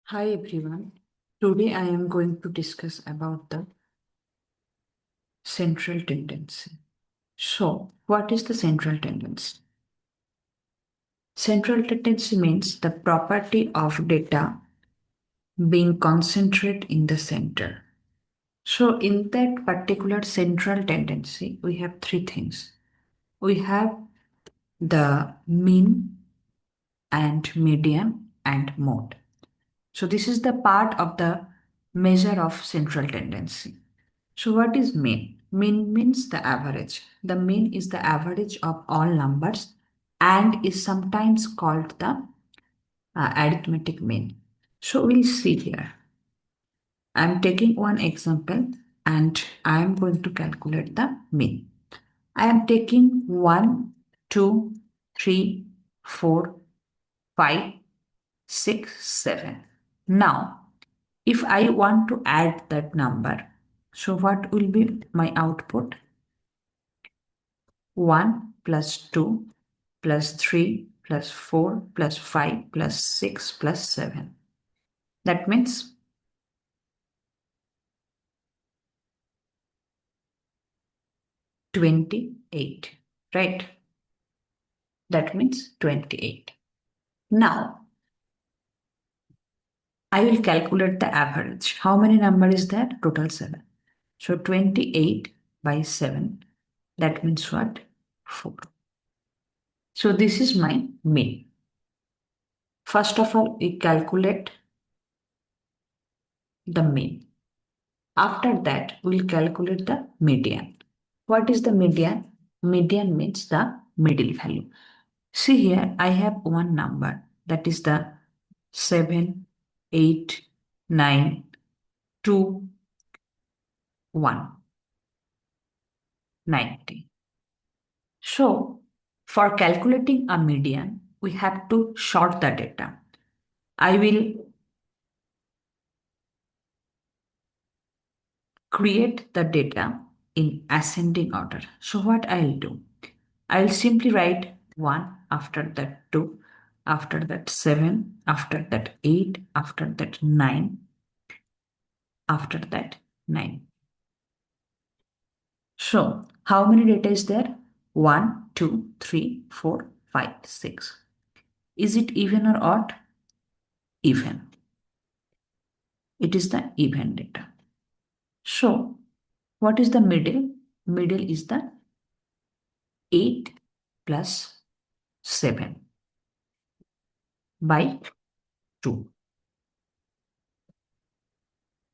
Hi everyone. Today I am going to discuss about the central tendency. So, what is the central tendency? Central tendency means the property of data being concentrated in the center. So, in that particular central tendency, we have three things. We have the mean and median and mode. So, this is the part of the measure of central tendency. So what is mean? Mean means the average. The mean is the average of all numbers and is sometimes called the arithmetic mean. So we'll see here. I'm taking one example and I am going to calculate the mean. I am taking 1, 2, 3, 4, 5, 6, 7. Now, if I want to add that number, so what will be my output? 1 plus 2 plus 3 plus 4 plus 5 plus 6 plus 7. That means 28, right? That means 28. Now, I will calculate the average. How many number is that? Total 7. So 28 by 7. That means what? 4. So this is my mean. First of all, we calculate the mean. After that, we'll calculate the median. What is the median? Median means the middle value. See here, I have one number that is the 7, 8, 9, 2, 1, 90. So, for calculating a median, we have to sort the data. I will create the data in ascending order. So, what I'll do? I'll simply write 1, after that 2, after that 7, after that 8, after that 9, after that 9. So, how many data is there? 1, 2, 3, 4, 5, 6. Is it even or odd? Even. It is the even data. So, what is the middle? Middle is the 8 plus 7 by 2.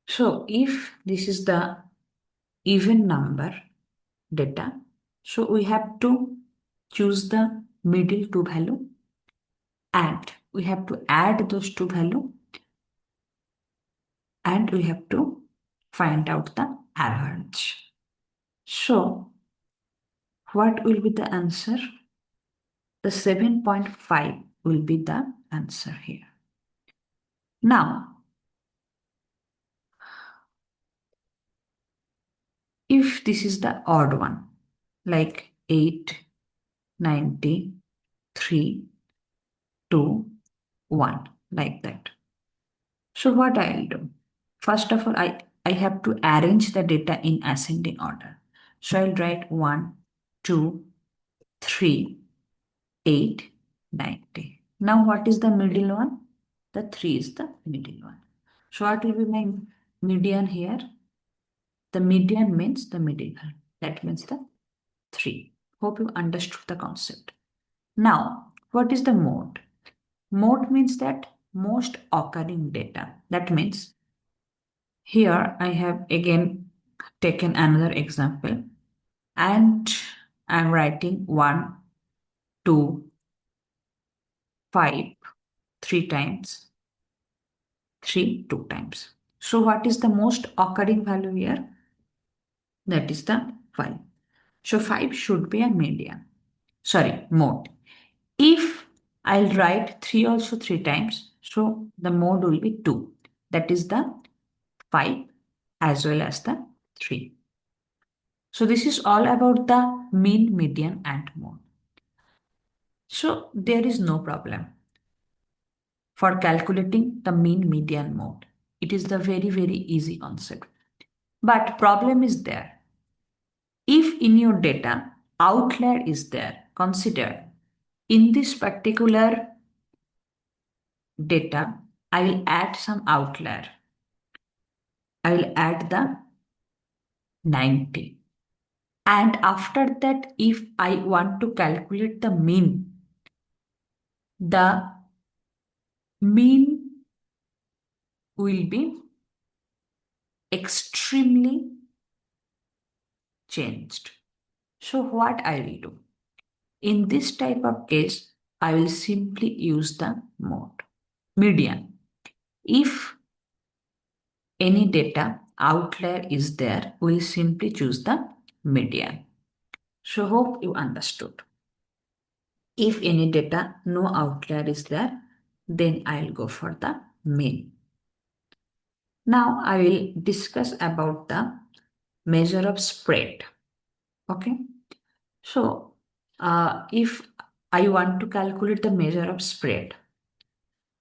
So, if this is the even number data, so we have to choose the middle two value and we have to add those two value and we have to find out the average. So, what will be the answer? The 7.5 will be the answer here. Now, if this is the odd one, like 8, 90, 3, 2, 1, like that. So, what I'll do? First of all, I have to arrange the data in ascending order. So, I'll write 1, 2, 3, 8, 90. Now, what is the middle one? The 3 is the middle one. So, what will be my median here? The median means the middle one. That means the 3. Hope you understood the concept. Now, what is the mode? Mode means that most occurring data. That means here I have again taken another example and I'm writing 1, 2, 5, 3 times, 3, 2 times. So what is the most occurring value here? That is the 5. So 5 should be a median. Sorry, mode. If I'll write 3 also 3 times, so the mode will be 2. That is the 5 as well as the 3. So this is all about the mean, median and mode. So there is no problem. for calculating the mean, median, mode. It is the very, very easy concept. But problem is there. If in your data outlier is there, consider in this particular data, I will add some outlier. I will add the 90. And after that, if I want to calculate the mean will be extremely changed. So what I will do? In this type of case, I will simply use the mode, median. If any data outlier is there, we'll simply choose the median. So hope you understood. If any data, no outlier is there, then I'll go for the mean. Now I will discuss about the measure of spread. Okay. So if I want to calculate the measure of spread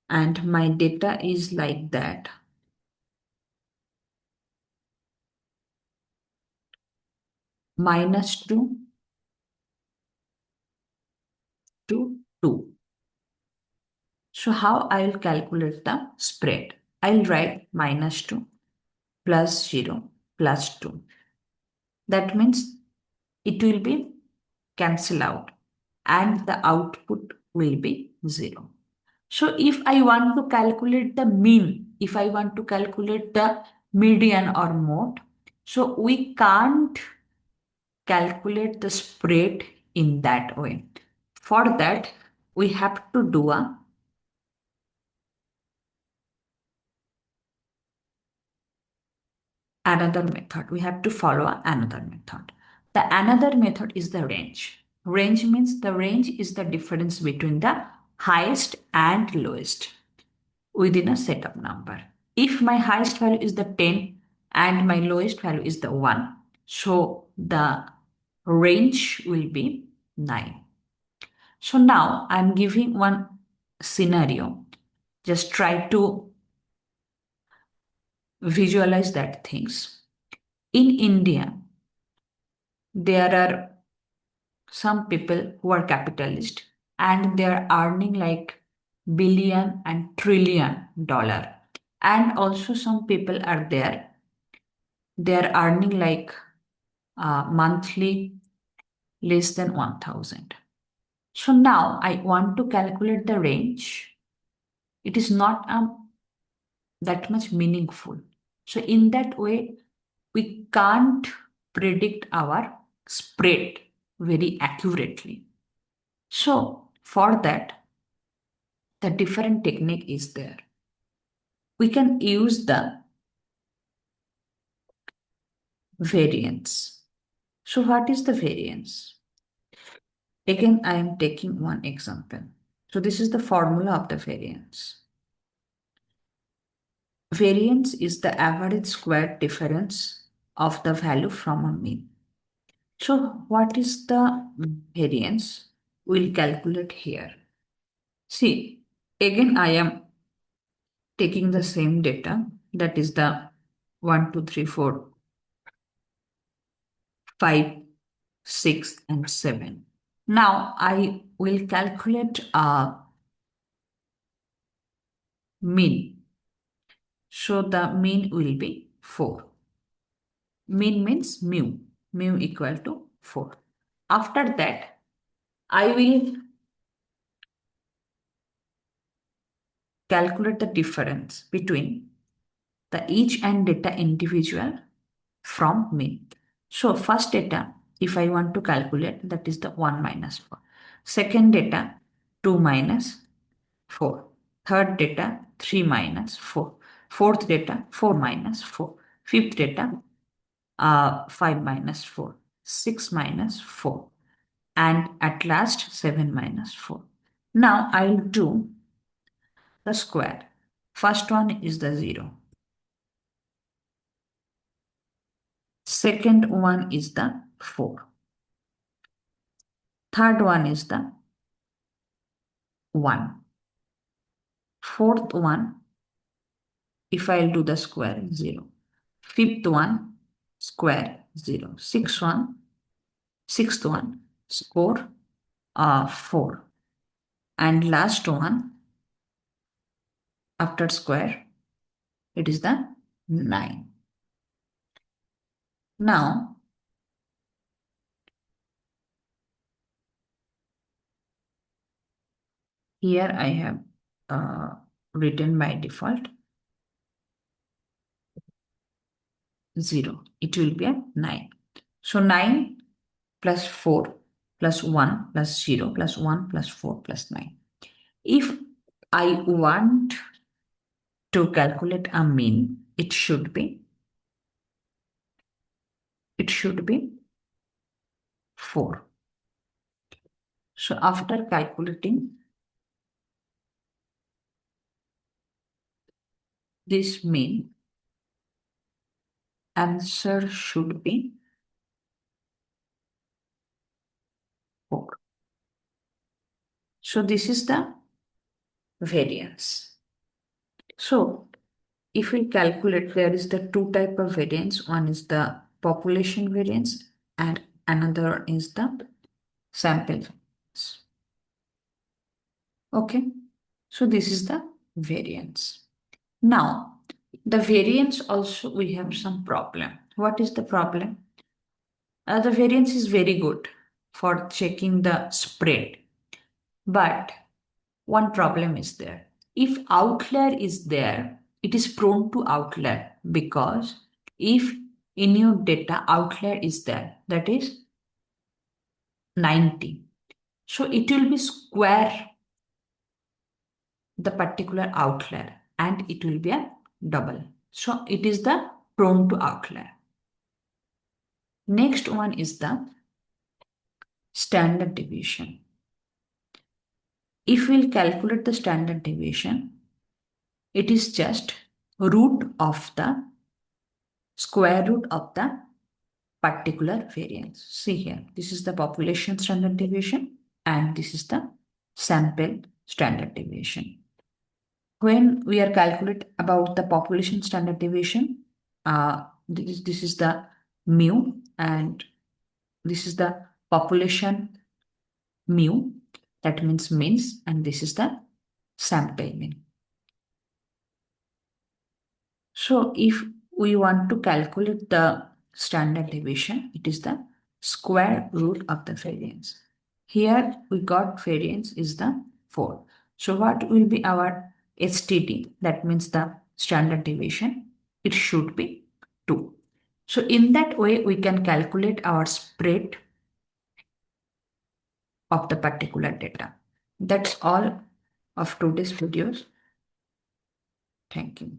and my data is like that, -2 to 2. So how I will calculate the spread? I'll write -2 plus 0 plus 2. That means it will be cancel out and the output will be 0. So if I want to calculate the mean, if I want to calculate the median or mode, so we can't calculate the spread in that way. For that, we have to do another method. We have to follow another method. The another method is the range. Range means the range is the difference between the highest and lowest within a set of number. If my highest value is the 10 and my lowest value is the 1, so the range will be 9. So now I'm giving one scenario. Just try to visualize that things. In India, there are some people who are capitalist and they are earning like billion and trillion dollar. And also some people are there, they are earning like monthly less than 1000. So now I want to calculate the range. It is not that much meaningful. So in that way, we can't predict our spread very accurately. So for that, the different technique is there. We can use the variance. So what is the variance? Again, I am taking one example. So this is the formula of the variance. Variance is the average square difference of the value from a mean. So what is the variance? We'll calculate here. See, again I am taking the same data, that is the 1, 2, 3, 4, 5, 6, and 7. Now I will calculate a mean. So the mean will be 4. Mean means mu. Mu equal to 4. After that, I will calculate the difference between the each and data individual from mean. So first data, if I want to calculate, that is the 1 minus 4. Second data, 2 minus 4. Third data, 3 minus 4. Fourth data, 4 minus 4. Fifth data, 5 minus 4. 6 minus 4. And at last, 7 minus 4. Now I'll do the square. First one is the 0. Second one is the 4. Third one is the 1. Fourth one, if I'll do the square, 0. Fifth one, square, 0. Sixth one, score, 4. And last one, after square, it is the 9. Now, here I have written by default 0. It will be a 9. So 9 plus 4 plus 1 plus 0 plus 1 plus 4 plus 9. If I want to calculate a mean, it should be 4. So after calculating this mean, answer should be 4. So this is the variance. So if we calculate, there is the two type of variance. One is the population variance and another is the sample variance. Okay, so this is the variance. Now, the variance also we have some problem. What is the problem? The variance is very good for checking the spread, but one problem is there. If outlier is there, it is prone to outlier because if in your data outlier is there, that is 90. So it will be square the particular outlier and it will be a double. So it is the prone to outlier. Next one is the standard deviation. If we'll calculate the standard deviation, it is just root of the square root of the particular variance. See here, this is the population standard deviation and this is the sample standard deviation. When we are calculate about the population standard deviation, this is the mu and this is the population mu, that means means, and this is the sample mean. So if we want to calculate the standard deviation, it is the square root of the variance. Here we got variance is the 4. So what will be our STD? That means the standard deviation. It should be 2. So in that way, we can calculate our spread of the particular data. That's all of today's videos. Thank you.